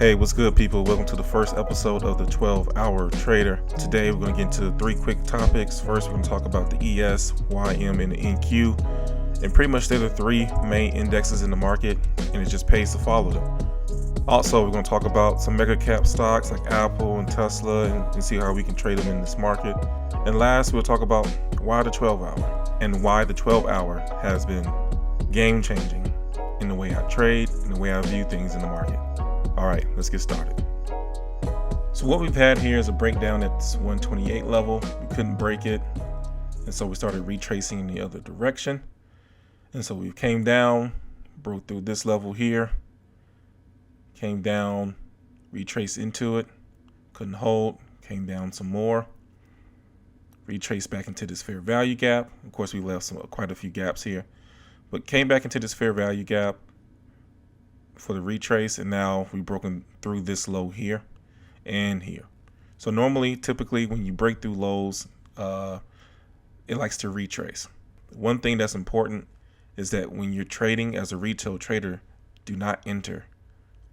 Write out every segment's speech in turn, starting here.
Hey, what's good, people? Welcome to the first episode of the 12-Hour Trader. Today, we're going to get into three quick topics. First, we're going to talk about the ES, YM, and the NQ. And pretty much they're the three main indexes in the market, and it just pays to follow them. Also, we're going to talk about some mega cap stocks like Apple and Tesla and see how we can trade them in this market. And last, we'll talk about why the 12-hour and why the 12-hour has been game-changing in the way I trade and the way I view things in the market. All right, let's get started. So what we've had here is a breakdown at this 128 level. We couldn't break it, and so we started retracing in the other direction. And so we came down, broke through this level here, came down, retraced into it, couldn't hold, came down some more, retraced back into this fair value gap. Of course, we left quite a few gaps here, but came back into this fair value gap for the retrace, and now we've broken through this low here and here. So normally, typically, when you break through lows, it likes to retrace. One thing that's important is that when you're trading as a retail trader, do not enter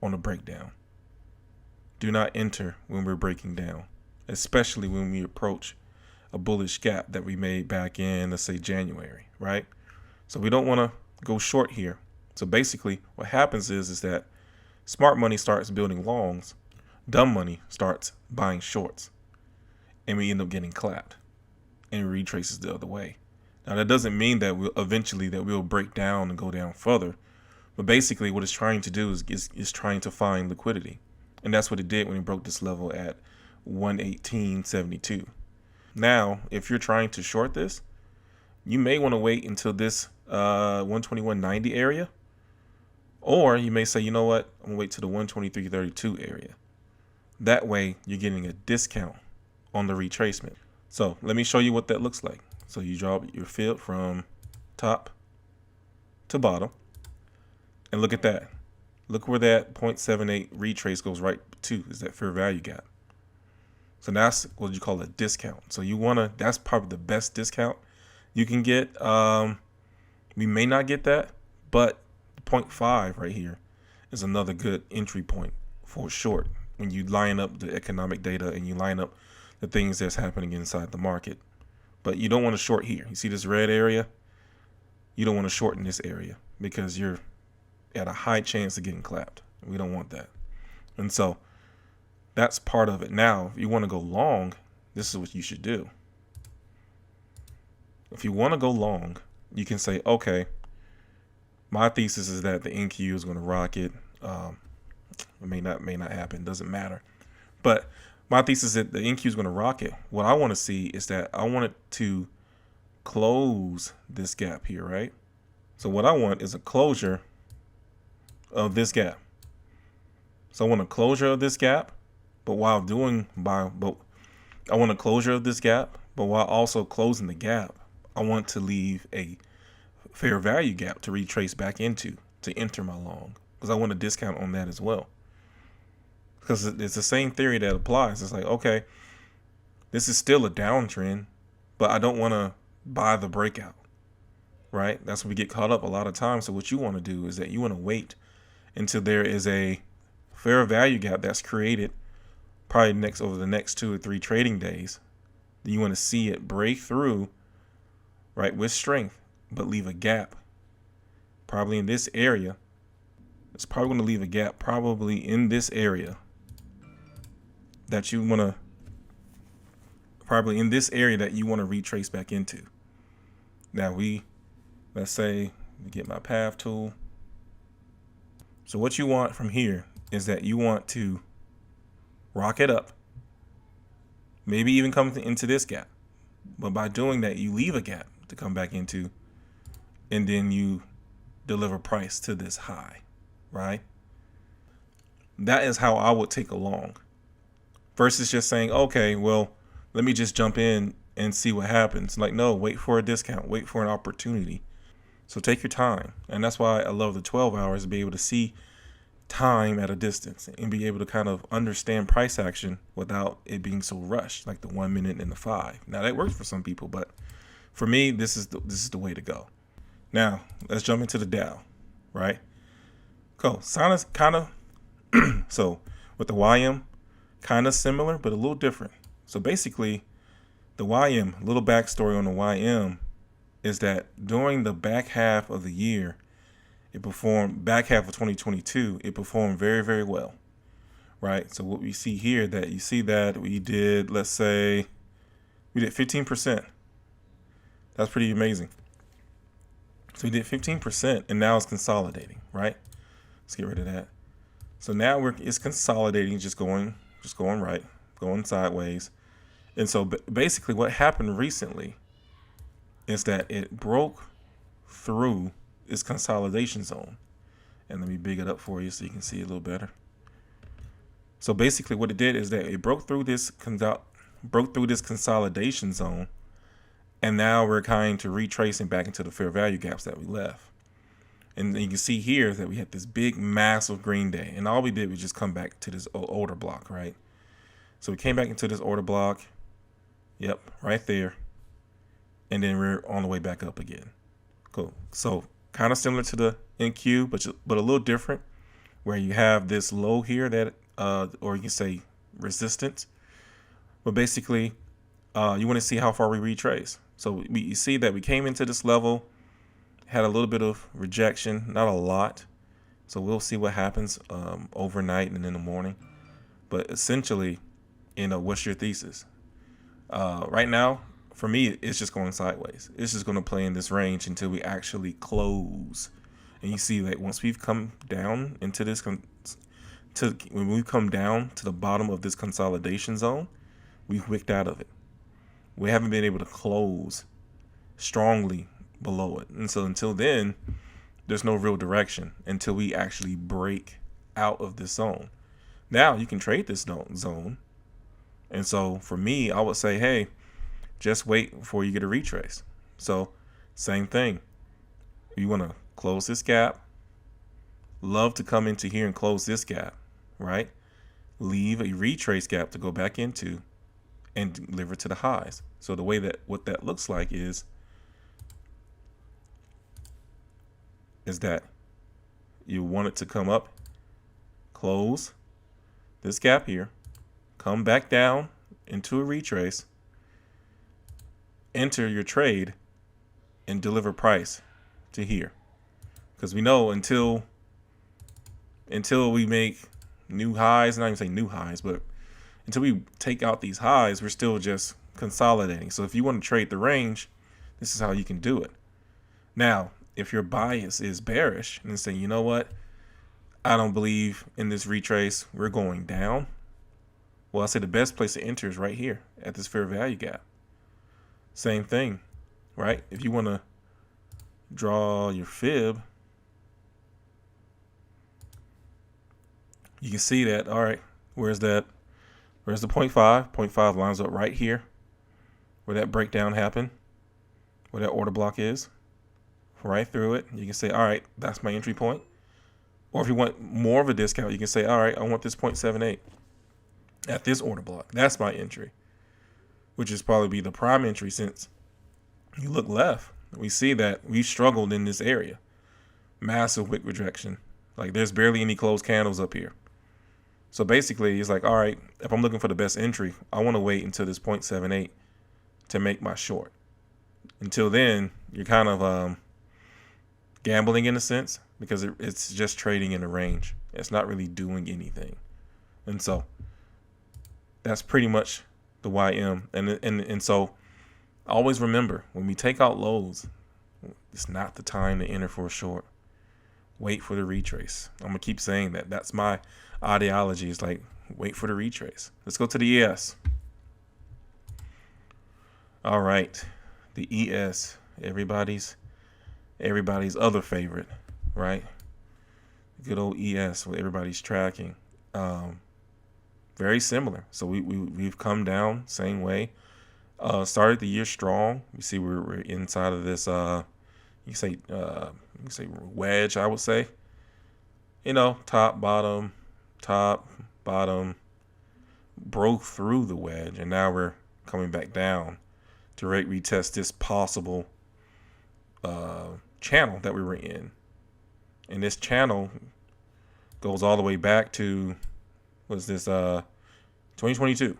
on a breakdown. Do not enter when we're breaking down, especially when we approach a bullish gap that we made back in, let's say, January, right? So we don't want to go short here. So basically what happens is that smart money starts building longs, dumb money starts buying shorts, and we end up getting clapped and it retraces the other way. Now that doesn't mean that we'll break down and go down further, but basically what it's trying to do is trying to find liquidity. And that's what it did when it broke this level at 118.72. Now, if you're trying to short this, you may want to wait until this 121.90 area. Or you may say, you know what, I'm gonna wait to the 123.32 area. That way you're getting a discount on the retracement. So let me show you what that looks like. So you draw your field from top to bottom, and look at that. Look where that 0.78 retrace goes right to, is that fair value gap. So that's what you call a discount. So that's probably the best discount you can get. We may not get that, but 0.5 right here is another good entry point for short when you line up the economic data and you line up the things that's happening inside the market. But you don't want to short here. You see this red area? You don't want to short in this area because you're at a high chance of getting clapped. We don't want that. And so that's part of it. Now, if you want to go long, this is what you should do. If you want to go long, you can say, okay, my thesis is that the NQ is going to rock it. It may not happen. Doesn't matter. But my thesis is that the NQ is going to rock it. What I want to see is that I want it to close this gap here, right? So what I want is a closure of this gap. So I want a closure of this gap, but I want a closure of this gap, but while also closing the gap, I want to leave a fair value gap to retrace back into to enter my long, because I want a discount on that as well. Because it's the same theory that applies. It's like, okay, this is still a downtrend, but I don't want to buy the breakout, right? That's what we get caught up a lot of times. So what you want to do is that you want to wait until there is a fair value gap that's created probably over the next 2 or 3 trading days. You want to see it break through, right, with strength, but leave a gap probably in this area. It's probably going to leave a gap probably in this area that you want to retrace back into. Now let's say we get my path tool. So what you want from here is that you want to rock it up, maybe even come into this gap. But by doing that, you leave a gap to come back into, and then you deliver price to this high, right? That is how I would take a long. Versus just saying, okay, well, let me just jump in and see what happens. Like, no, wait for a discount, wait for an opportunity. So take your time. And that's why I love the 12 hours, to be able to see time at a distance and be able to kind of understand price action without it being so rushed, like the 1 minute and the 5. Now that works for some people, but for me, this is the way to go. Now let's jump into the Dow, right? Cool. So With the YM, kind of similar, but a little different. So basically, the YM, little backstory on the YM, is that during the back half of the year, back half of 2022, it performed very, very well, right? So what we see here, that you see that we did, let's say, we did 15%. That's pretty amazing. So we did 15%, and now it's consolidating, right? Let's get rid of that. So now it's consolidating, just going right, going sideways. And so basically what happened recently is that it broke through its consolidation zone. And let me big it up for you so you can see it a little better. So basically what it did is that it broke through this consolidation zone, and now we're kind of retracing back into the fair value gaps that we left. And you can see here that we had this big, massive green day. And all we did was just come back to this order block, right? So we came back into this order block. Yep, right there. And then we're on the way back up again. Cool. So kind of similar to the NQ, but a little different, where you have this low here that, or you can say resistance. But basically, you want to see how far we retrace. So you see that we came into this level, had a little bit of rejection, not a lot. So we'll see what happens overnight and in the morning. But essentially, what's your thesis? Right now, for me, it's just going sideways. It's just going to play in this range until we actually close. And you see that once we've come down into this, when we come down to the bottom of this consolidation zone, we've wicked out of it. We haven't been able to close strongly below it. And so until then, there's no real direction until we actually break out of this zone. Now you can trade this zone. And so for me, I would say, hey, just wait before you get a retrace. So same thing. You want to close this gap. Love to come into here and close this gap, right? Leave a retrace gap to go back into and deliver to the highs. So the way that what that looks like is that you want it to come up, close this gap here, come back down into a retrace, enter your trade, and deliver price to here. Because we know until we make new highs, not even say new highs, but until we take out these highs, we're still just consolidating. So if you want to trade the range, this is how you can do it. Now, if your bias is bearish and say, you know what, I don't believe in this retrace, we're going down. Well, I say the best place to enter is right here at this fair value gap. Same thing, right? If you want to draw your fib, you can see that, all right, where's the 0.5? 0.5 lines up right here where that breakdown happened, where that order block is. Right through it. You can say, all right, that's my entry point. Or if you want more of a discount, you can say, all right, I want this 0.78 at this order block. That's my entry, which is probably be the prime entry. Since you look left, we see that we struggled in this area. Massive wick rejection. Like there's barely any closed candles up here. So basically, it's like, all right, if I'm looking for the best entry, I want to wait until this 0.78 to make my short. Until then, you're kind of gambling in a sense, because it's just trading in a range. It's not really doing anything. And so that's pretty much the YM. And so always remember, when we take out lows, it's not the time to enter for a short. Wait for the retrace. I'm gonna keep saying that. That's my ideology, is like, wait for the retrace. Let's go to the ES. All right, the ES, everybody's other favorite, right? Good old ES, what everybody's tracking. Very similar. So we've come down same way. Started the year strong. You see we're inside of this you can say wedge, I would say. Top, bottom, broke through the wedge, and now we're coming back down to retest this possible channel that we were in. And this channel goes all the way back to was this 2022.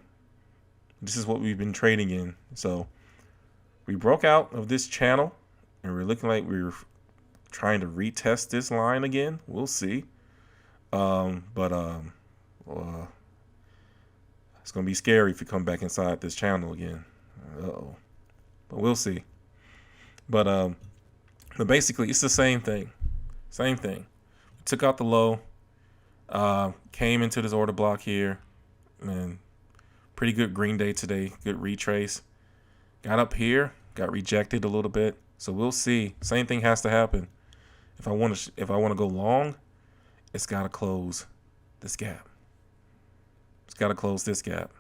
This is what we've been trading in. So we broke out of this channel, and we're looking like we're trying to retest this line again. We'll see. But it's gonna be scary if you come back inside this channel again. Uh-oh. But we'll see. But basically it's the same thing. Same thing. We took out the low, came into this order block here, and pretty good green day today, good retrace. Got up here, got rejected a little bit. So we'll see. Same thing has to happen. If I want to go long, it's got to close this gap. It's got to close this gap.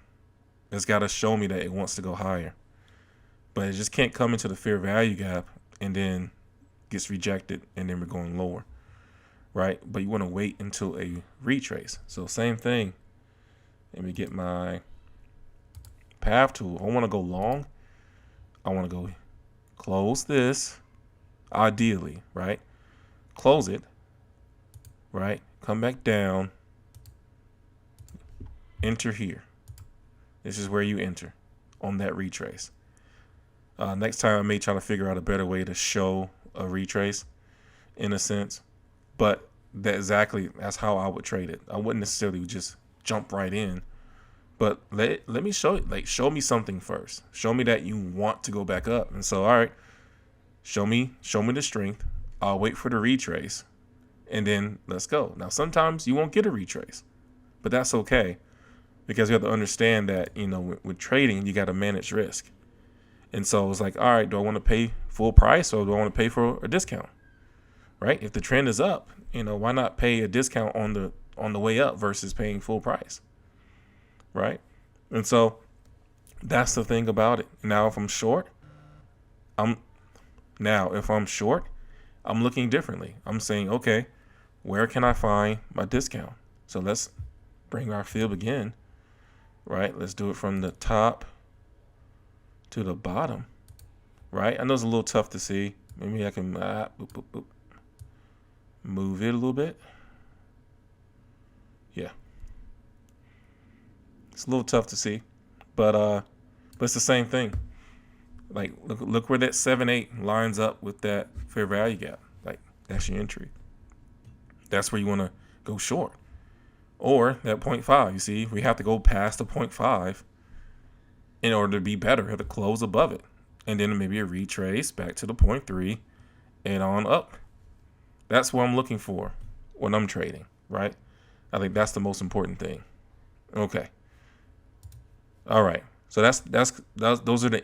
It's got to show me that it wants to go higher. But it just can't come into the fair value gap and then gets rejected and then we're going lower, right? But you want to wait until a retrace. So same thing. Let me get my path tool. I want to go long. I want to go close this, ideally, right? Close it, right? Come back down. Enter here. This is where you enter on that retrace. Next time I may try to figure out a better way to show a retrace in a sense, but that's how I would trade it. I wouldn't necessarily just jump right in, but let me show me something first. Show me that you want to go back up. And so, all right, show me the strength. I'll wait for the retrace and then let's go. Now, sometimes you won't get a retrace, but that's okay because you have to understand that, with trading, you got to manage risk. And so it's like, all right, do I want to pay full price or do I want to pay for a discount? Right? If the trend is up, why not pay a discount on the way up versus paying full price? Right? And so that's the thing about it. Now, if I'm short, I'm looking differently. I'm saying, okay, where can I find my discount? So let's bring our fib again, right? Let's do it from the top to the bottom, right? I know it's a little tough to see. Maybe I can move it a little bit. Yeah. It's a little tough to see, but it's the same thing. Like, look where that 7-8 lines up with that fair value gap. Like, that's your entry. That's where you want to go short. Or that 0.5. You see, we have to go past the 0.5 in order to be better. We have to close above it. And then maybe a retrace back to the 0.3 and on up. That's what I'm looking for when I'm trading, right? I think that's the most important thing. Okay. All right. So those are the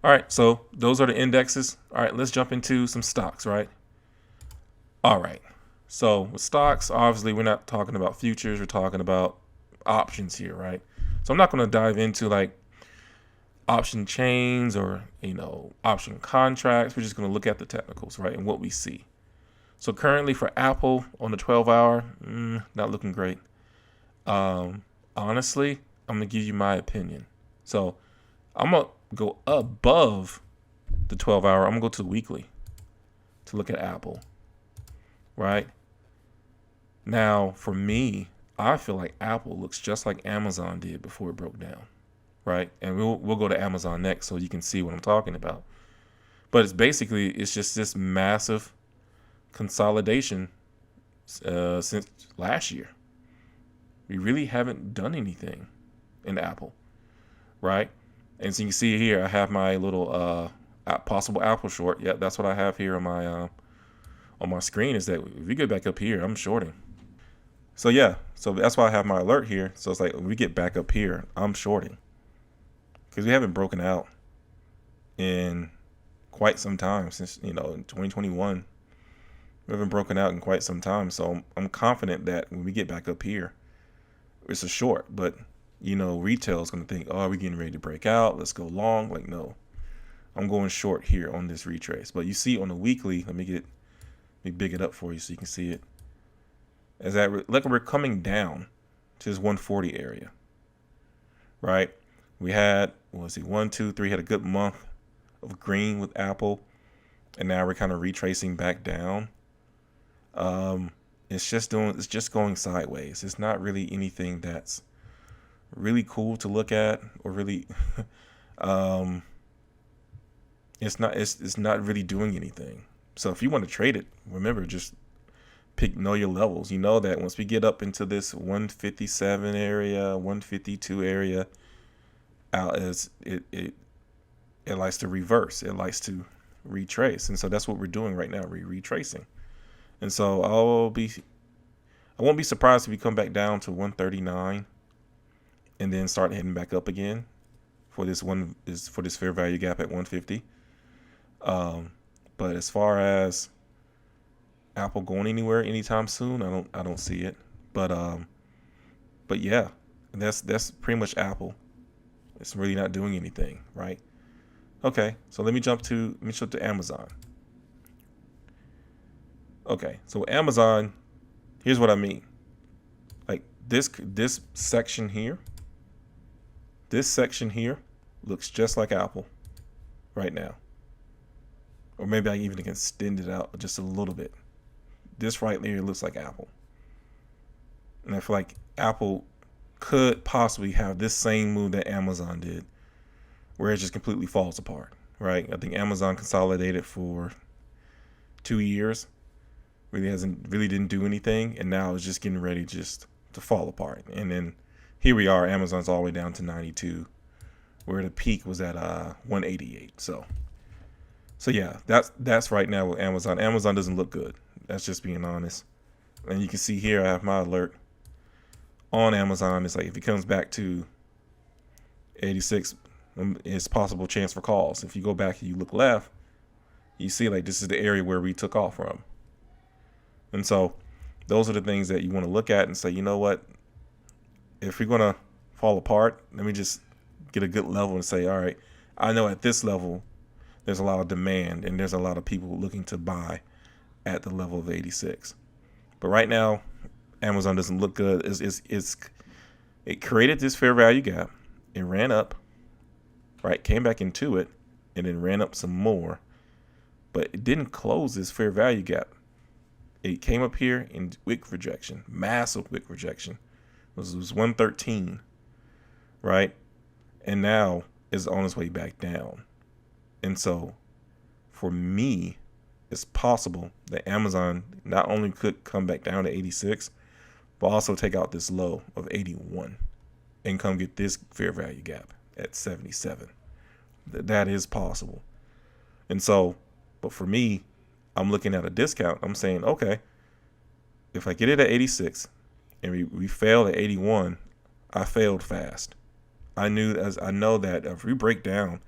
all right, so those are the indexes. All right, let's jump into some stocks, right? All right, so with stocks, obviously we're not talking about futures, we're talking about options here, right? So I'm not going to dive into like option chains or option contracts. We're just going to look at the technicals, right, and what we see. So currently for Apple on the 12-hour, not looking great. Honestly, I'm going to give you my opinion. So I'm going to go above the 12-hour. I'm going to go to the weekly to look at Apple, right? Now, for me, I feel like Apple looks just like Amazon did before it broke down, right? And we'll go to Amazon next so you can see what I'm talking about. But it's just this massive consolidation since last year. We really haven't done anything in Apple, right? And so you can see here, I have my little possible Apple short. Yeah, that's what I have here on my screen. Is that if we get back up here, I'm shorting. So yeah, so that's why I have my alert here. So it's like when we get back up here, I'm shorting because we haven't broken out in quite some time since in 2021. We haven't broken out in quite some time. So I'm confident that when we get back up here, it's a short, but retail is going to think, oh, we're getting ready to break out. Let's go long. Like, no, I'm going short here on this retrace. But you see on the weekly, let me big it up for you so you can see it. As that, look, we're coming down to this 140 area, right? We had, 1, 2, 3, had a good month of green with Apple. And now we're kind of retracing back down. it's just going sideways. It's not really anything that's really cool to look at, or really um it's not really doing anything. So if you want to trade it, remember, just know your levels. You know that once we get up into this 157 area, 152 area, out as it likes to reverse. It likes to retrace. And so that's what we're doing right now. We're retracing. And so I won't be surprised if we come back down to 139 and then start heading back up again for this fair value gap at 150. But as far as Apple going anywhere anytime soon, I don't see it. But yeah, that's pretty much Apple. It's really not doing anything, right? Okay, so let me jump to Amazon. Okay, so Amazon, here's what I mean. Like this section here, looks just like Apple right now. Or maybe I even can extend it out just a little bit. This right there looks like Apple. And I feel like Apple could possibly have this same move that Amazon did, where it just completely falls apart, right? I think Amazon consolidated for 2 years, really didn't do anything, and now it's just getting ready just to fall apart. And then here we are, Amazon's all the way down to 92, where the peak was at 188. So yeah, that's right now with Amazon. Amazon doesn't look good. That's just being honest. And you can see here I have my alert on Amazon. It's like if it comes back to 86, it's possible chance for calls. If you go back and you look left, you see like this is the area where we took off from. And so those are the things that you want to look at and say, you know what, if we're going to fall apart, let me just get a good level and say, all right, I know at this level there's a lot of demand and there's a lot of people looking to buy at the level of 86. But right now, Amazon doesn't look good. It created this fair value gap. It ran up, right? Came back into it and then ran up some more. But it didn't close this fair value gap. It came up here in wick rejection, massive wick rejection. It was 113, right? And now is on its way back down. And so for me, it's possible that Amazon not only could come back down to 86, but also take out this low of 81 and come get this fair value gap at 77. That is possible. And so, but for me, I'm looking at a discount. I'm saying, okay, if I get it at 86 and we fail at 81, I failed fast. I know that if we break down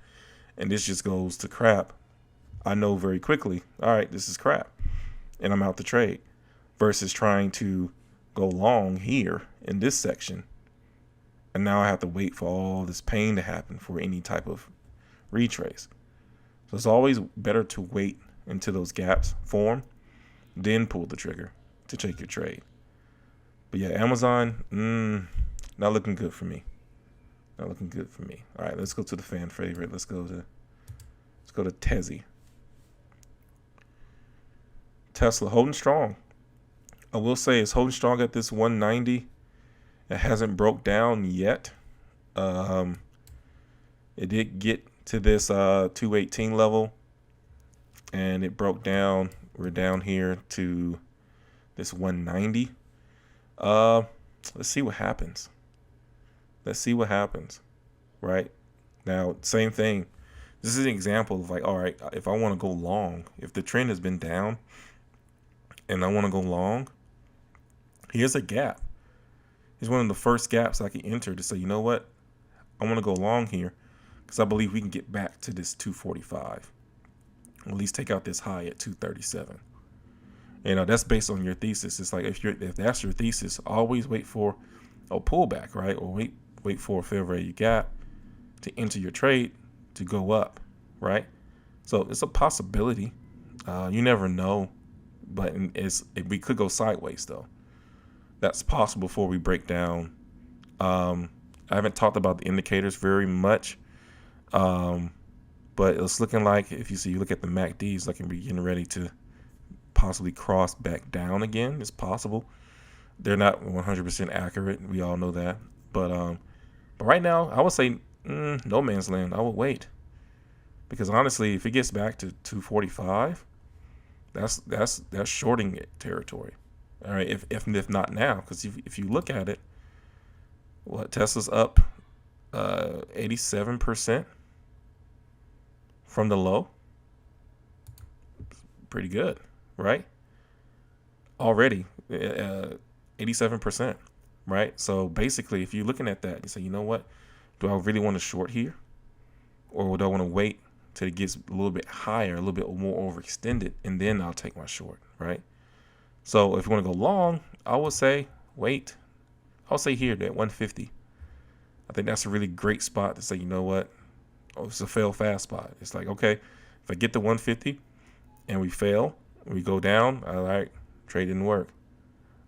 and this just goes to crap, I know very quickly, all right, this is crap, and I'm out the trade, versus trying to go long here in this section, and now I have to wait for all this pain to happen for any type of retrace. So it's always better to wait until those gaps form, then pull the trigger to take your trade. But yeah, Amazon, not looking good for me. Not looking good for me. All right, let's go to the fan favorite. Let's go to Tezzy. Tesla holding strong. I will say it's holding strong at this 190. It hasn't broke down yet. It did get to this 218 level, and it broke down. We're down here to this 190. Let's see what happens. Right now, same thing. This is an example of like, all right, if I want to go long, if the trend has been down and I want to go long, here's a gap. Here's one of the first gaps I can enter to say, you know what, I want to go long here because I believe we can get back to this 245. At least take out this high at 237. You know, that's based on your thesis. It's like if that's your thesis, always wait for a pullback, right? Or wait for a fair value gap to enter your trade to go up, right? So it's a possibility. You never know, but we could go sideways though. That's possible before we break down. I haven't talked about the indicators very much, but it's looking like if you look at the MACD, it's looking to be getting ready to possibly cross back down again. It's possible. They're not 100% accurate. We all know that. But right now, I would say no man's land. I would wait, because honestly, if it gets back to 245, that's shorting it territory. All right, if not now, because if you look at it, what Tesla's up 87% from the low. Pretty good, right? Already 87%, right? So basically, if you're looking at that, you say, you know what? Do I really want to short here, or do I want to wait till it gets a little bit higher, a little bit more overextended, and then I'll take my short, right? So if you want to go long, I would say wait. I'll say here at 150. I think that's a really great spot to say, you know what? Oh, it's a fail fast spot. It's like, okay, if I get to 150 and we fail, we go down, all right, trade didn't work,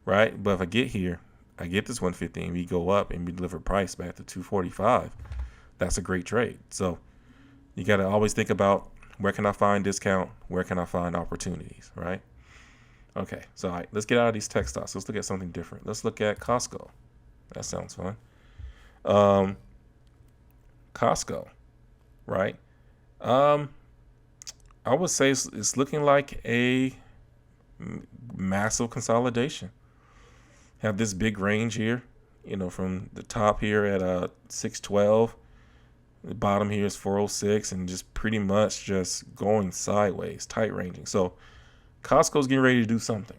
right? But if I get here, I get this 150 and we go up and we deliver price back to 245, that's a great trade. So you got to always think about, where can I find discount? Where can I find opportunities, right? Okay, so all right, let's get out of these tech stocks. Let's look at something different. Let's look at Costco. That sounds fun. Costco, right? I would say it's looking like a massive consolidation. Have this big range here, from the top here at 612, the bottom here is 406, and just pretty much just going sideways, tight ranging. So Costco's getting ready to do something.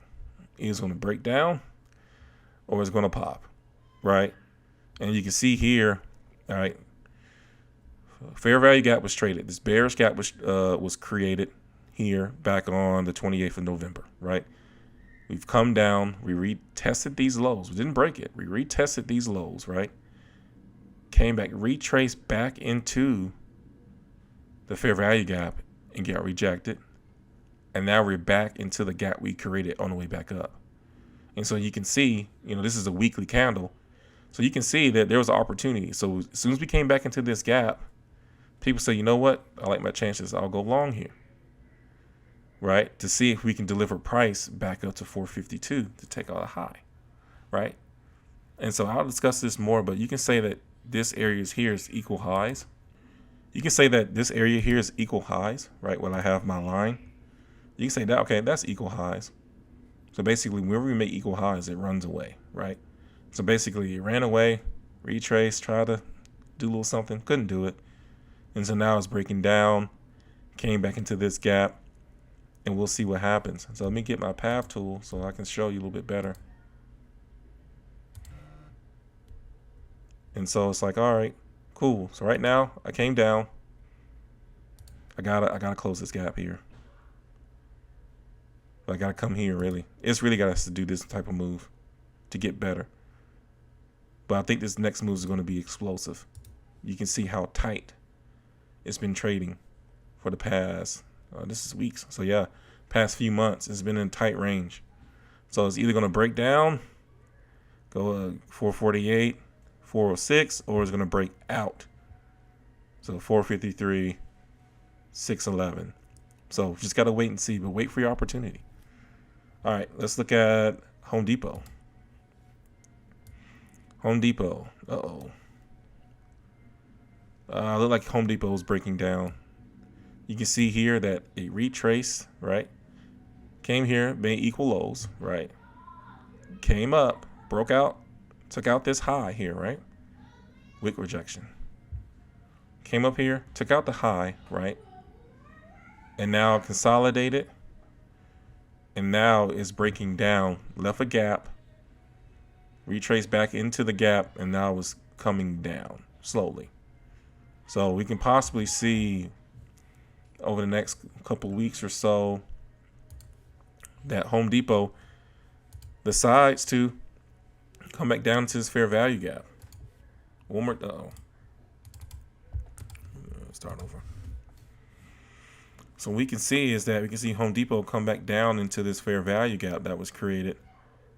Either going to break down or it's going to pop, right? And you can see here, all right, fair value gap was traded. This bearish gap was created here back on the 28th of November, right? We've come down. We retested these lows. We didn't break it. We retested these lows, right? Came back, retraced back into the fair value gap and got rejected. And now we're back into the gap we created on the way back up. And so you can see, this is a weekly candle. So you can see that there was an opportunity. So as soon as we came back into this gap, people say, you know what? I like my chances. I'll go long here, right? To see if we can deliver price back up to 452 to take out a high, right? And so I'll discuss this more, but you can say that this area here is equal highs. You can say that this area here is equal highs, right? When I have my line, you can say that, okay, that's equal highs. So basically, whenever we make equal highs, it runs away, right? So basically, it ran away, retraced, tried to do a little something, couldn't do it. And so now it's breaking down, came back into this gap, and we'll see what happens. So let me get my path tool so I can show you a little bit better. And so it's like, all right, cool. So right now, I came down. I gotta close this gap here. I gotta come here, really. It's really got us to do this type of move to get better. But I think this next move is going to be explosive. You can see how tight it's been trading for the past, this is weeks. So yeah, past few months, it's been in tight range. So it's either going to break down, go 448, 406, or it's going to break out. So 453, 611. So just got to wait and see, but wait for your opportunity. All right, let's look at Home Depot. Home Depot. Uh-oh. Look like Home Depot is breaking down. You can see here that it retraced, right? Came here, made equal lows, right? Came up, broke out, took out this high here, right? Wick rejection. Came up here, took out the high, right? And now consolidated. And now is breaking down, left a gap, retraced back into the gap, and now is coming down slowly. So we can possibly see over the next couple weeks or so that Home Depot decides to come back down to this fair value gap. One more. Start over. So we can see is that we can see Home Depot come back down into this fair value gap that was created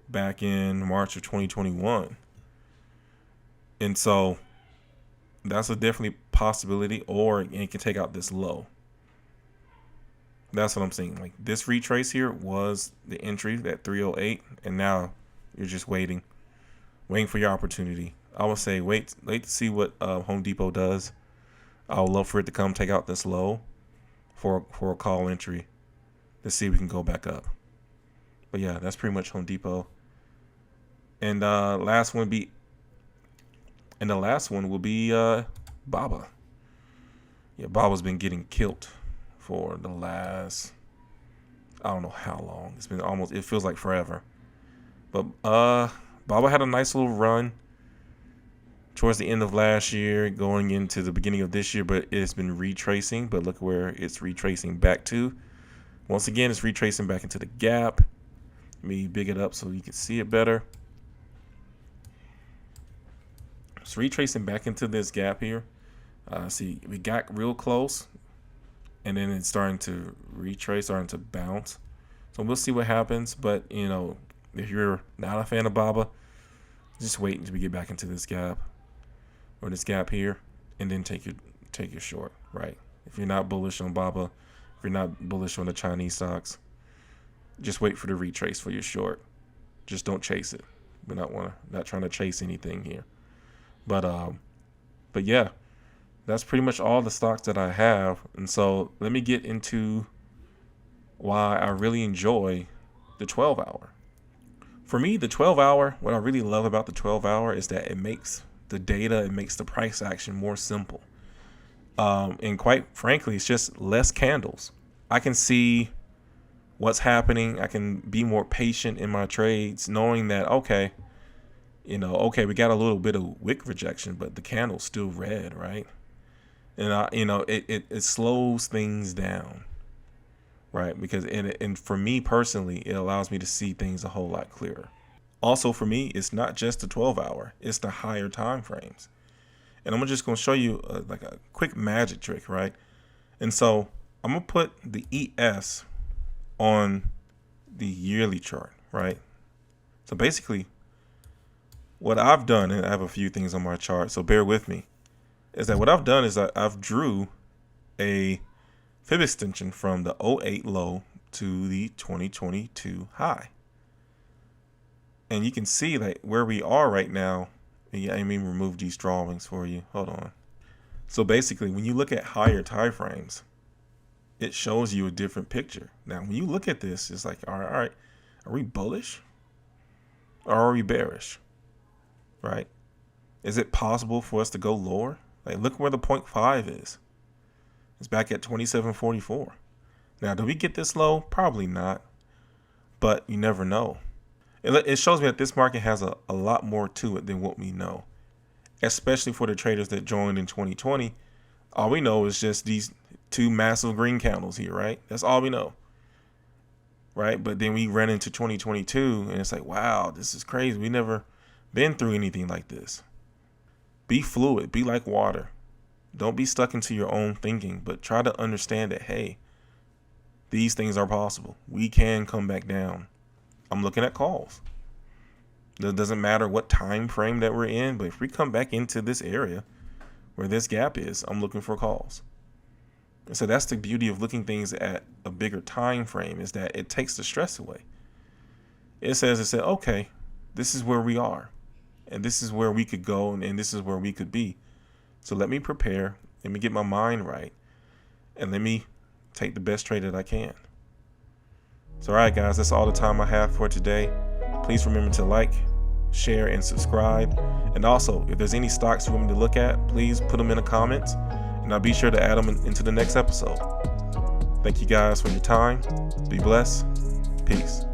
back in March of 2021. And so that's a definitely possibility, or it can take out this low. That's what I'm saying. Like this retrace here was the entry at 308, and now you're just waiting for your opportunity. I would say wait to see what Home Depot does. I would love for it to come take out this low for a call entry to see if we can go back up. But yeah, that's pretty much Home Depot. And the last one will be Baba. Yeah, Baba's been getting killed for the last, I don't know how long. It's been almost, it feels like forever. But Baba had a nice little run towards the end of last year, going into the beginning of this year, but it's been retracing. But look where it's retracing back to. Once again, it's retracing back into the gap. Let me big it up so you can see it better. It's retracing back into this gap here. See, we got real close, and then it's starting to retrace, starting to bounce. So we'll see what happens. But you know, if you're not a fan of Baba, just wait until we get back into this gap or this gap here, and then take your short. Right? If you're not bullish on Baba, if you're not bullish on the Chinese stocks, just wait for the retrace for your short. Just don't chase it. We're not trying to chase anything here. But yeah, that's pretty much all the stocks that I have. And so let me get into why I really enjoy the 12-hour. For me, the 12-hour, what I really love about the 12-hour is that it makes the data, it makes the price action more simple. And quite frankly, it's just less candles. I can see what's happening. I can be more patient in my trades, knowing that, okay, we got a little bit of wick rejection, but the candle's still red, right? And it slows things down, right? Because and for me personally, it allows me to see things a whole lot clearer. Also, for me, it's not just the 12-hour; it's the higher time frames. And I'm just gonna show you like a quick magic trick, right? And so I'm gonna put the ES on the yearly chart, right? So basically, what I've done, and I have a few things on my chart, so bear with me, is that what I've done is I've drew a fib extension from the 08 low to the 2022 high. And you can see that where we are right now. I mean, remove these drawings for you. Hold on. So basically, when you look at higher time frames, it shows you a different picture. Now, when you look at this, it's like, all right, are we bullish or are we bearish? Right? Is it possible for us to go lower? Like, look where the 0.5 is. It's back at 27.44. Now, do we get this low? Probably not, but you never know. It shows me that this market has a lot more to it than what we know, especially for the traders that joined in 2020. All we know is just these two massive green candles here, right? That's all we know, right? But then we ran into 2022, and it's like, wow, this is crazy. We never been through anything like this. Be fluid. Be like water. Don't be stuck into your own thinking, but try to understand that, hey, these things are possible. We can come back down. I'm looking at calls. It doesn't matter what time frame that we're in, but if we come back into this area where this gap is, I'm looking for calls. And so that's the beauty of looking things at a bigger time frame, is that it takes the stress away. It says, okay, this is where we are, and this is where we could go, and this is where we could be. So let me prepare, let me get my mind right, and let me take the best trade that I can. So all right, guys, that's all the time I have for today. Please remember to like, share, and subscribe. And also, if there's any stocks you want me to look at, please put them in the comments, and I'll be sure to add them into the next episode. Thank you guys for your time. Be blessed. Peace.